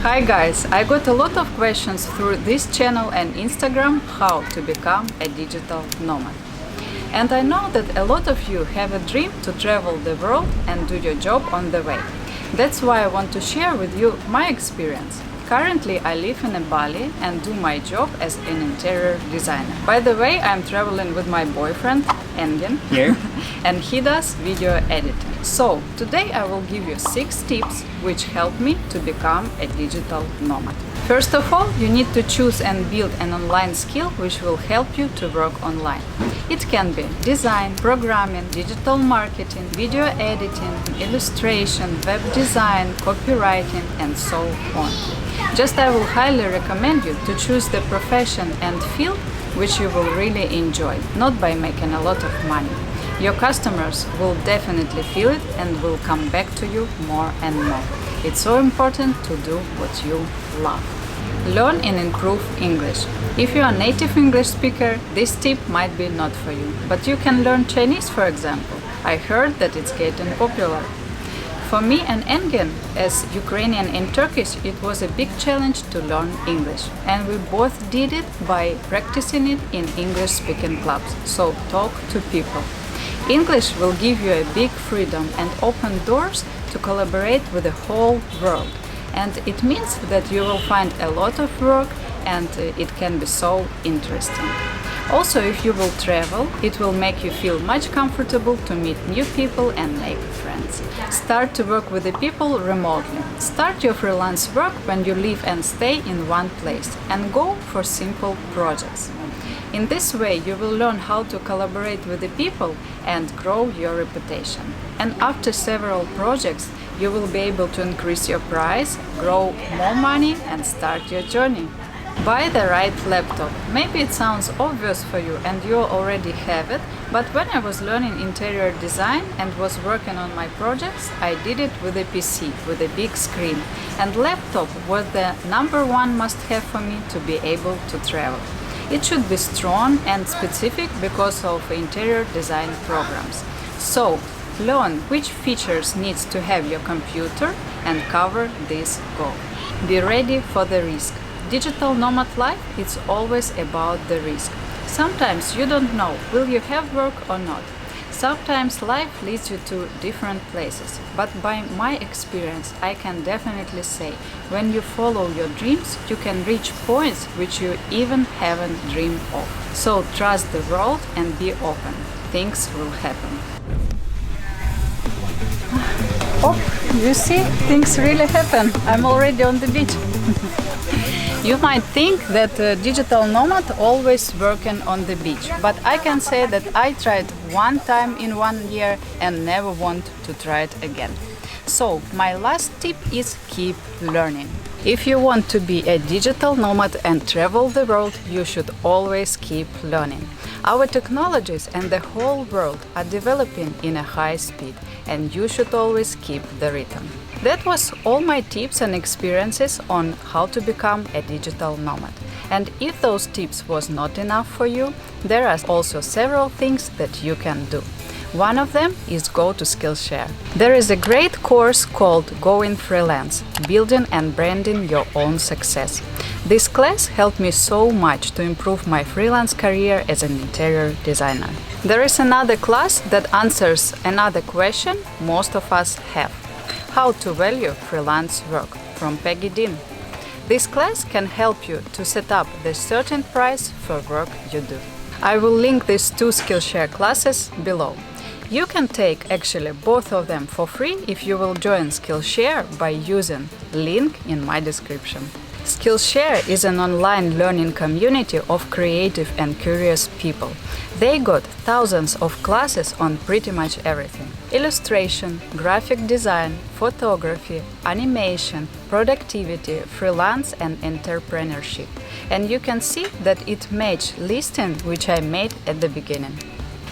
Hi guys, I got a lot of questions through this channel and Instagram how to become a digital nomad. And I know that a lot of you have a dream to travel the world and do your job on the way. That's why I want to share with you my experience. Currently I live in Bali and do my job as an interior designer. By the way, I'm traveling with my boyfriend Engin Here. and he does video editing. So today I will give you 6 tips which help me to become a digital nomad. First of all, you need to choose and build an online skill which will help you to work online. It can be design, programming, digital marketing, video editing, illustration, web design, copywriting, and so on. Just I will highly recommend you to choose the profession and field which you will really enjoy, not by making a lot of money. Your customers will definitely feel it and will come back to you more and more. It's so important to do what you love. Learn and improve English. If you are a native English speaker, this tip might be not for you, but you can learn Chinese, for example. I heard that it's getting popular. For me and Engin, as Ukrainian and Turkish, it was a big challenge to learn English. And we both did it by practicing it in English-speaking clubs, so talk to people. English will give you a big freedom and open doors to collaborate with the whole world. And it means that you will find a lot of work and it can be so interesting. Also, if you will travel, it will make you feel much comfortable to meet new people and make friends. Start to work with the people remotely. Start your freelance work when you live and stay in one place and go for simple projects. In this way, you will learn how to collaborate with the people and grow your reputation. And after several projects, you will be able to increase your price, grow more money, and start your journey. Buy the right laptop. Maybe it sounds obvious for you and you already have it, but when I was learning interior design and was working on my projects, I did it with a PC, with a big screen. And laptop was the #1 must-have for me to be able to travel. It should be strong and specific because of interior design programs. So, learn which features needs to have your computer and cover this goal. Be ready for the risk. Digital nomad life, it's always about the risk. Sometimes you don't know, will you have work or not? Sometimes life leads you to different places, but by my experience, I can definitely say, when you follow your dreams, you can reach points which you even haven't dreamed of. So trust the world and be open. Things will happen. Oh, you see, things really happen. I'm already on the beach. You might think that a digital nomad always working on the beach, but I can say that I tried one time in 1 year and never want to try it again. So, my last tip is keep learning. If you want to be a digital nomad and travel the world, you should always keep learning. Our technologies and the whole world are developing in a high speed, and you should always keep the rhythm. That was all my tips and experiences on how to become a digital nomad. And if those tips was not enough for you, there are also several things that you can do. One of them is go to Skillshare. There is a great course called Going Freelance, Building and Branding Your Own Success. This class helped me so much to improve my freelance career as an interior designer. There is another class that answers another question most of us have. How to value freelance work from Peggy Dean. This class can help you to set up the certain price for work you do. I will link these 2 Skillshare classes below. You can take actually both of them for free if you will join Skillshare by using link in my description. Skillshare is an online learning community of creative and curious people. They got thousands of classes on pretty much everything. Illustration, graphic design, photography, animation, productivity, freelance and entrepreneurship. And you can see that it matches listing which I made at the beginning.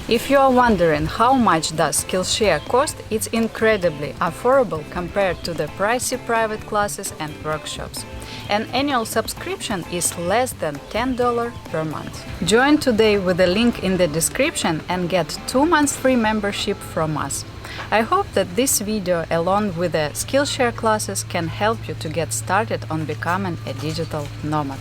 If you are wondering how much does Skillshare cost, it's incredibly affordable compared to the pricey private classes and workshops. An annual subscription is less than $10 per month. Join today with the link in the description and get 2 months free membership from us. I hope that this video, along with the Skillshare classes, can help you to get started on becoming a digital nomad.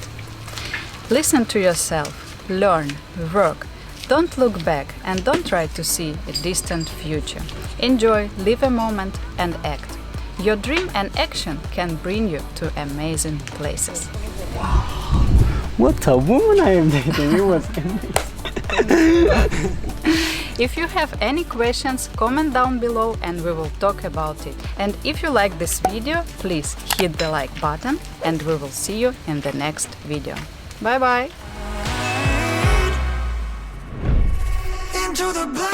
Listen to yourself, learn, work. Don't look back and don't try to see a distant future. Enjoy, live a moment and act. Your dream and action can bring you to amazing places. What a woman I am dating! It was amazing. If you have any questions, comment down below and we will talk about it. And if you like this video, please hit the like button and we will see you in the next video. Bye bye! Into the black.